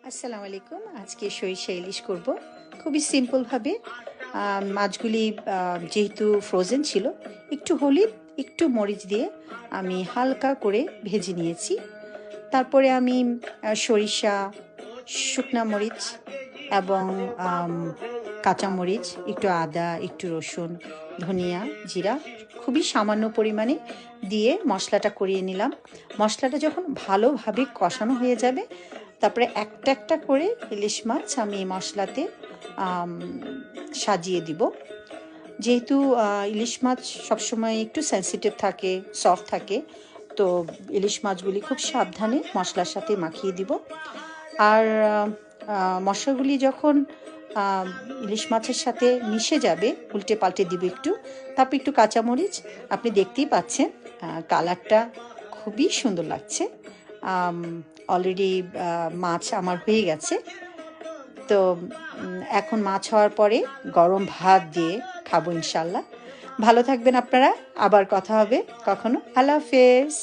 আসসালামু আলাইকুম। আজকে সরিষা ইলিশ করব খুবই সিম্পলভাবে। মাছগুলি যেহেতু ফ্রোজেন ছিল, একটু হলুদ একটু মরিচ দিয়ে আমি হালকা করে ভেজে নিয়েছি। তারপরে আমি সরিষা, শুকনা মরিচ এবং কাঁচা মরিচ, একটু আদা, একটু রসুন, ধনিয়া, জিরা খুবই সামান্য পরিমাণে দিয়ে মশলাটা করিয়ে নিলাম। মশলাটা যখন ভালোভাবে কষানো হয়ে যাবে, তারপরে একটা একটা করে ইলিশ মাছ আমি মশলাতে সাজিয়ে দিব। যেহেতু ইলিশ মাছ সবসময় একটু সেন্সিটিভ থাকে, সফট থাকে, তো ইলিশ মাছগুলি খুব সাবধানে মশলার সাথে মাখিয়ে দিব। আর মশলাগুলি যখন ইলিশ মাছের সাথে মিশে যাবে, উল্টে পাল্টে দিব একটু। তারপর একটু কাঁচামরিচ, আপনি দেখতেই পাচ্ছেন কালারটা খুবই সুন্দর লাগছে। অলরেডি মাছ আমার হয়ে গেছে। তো এখন মাছ হওয়ার পরে গরম ভাত দিয়ে খাবো ইনশাল্লাহ। ভালো থাকবেন আপনারা, আবার কথা হবে কখনো। আল্লাহ হাফেজ।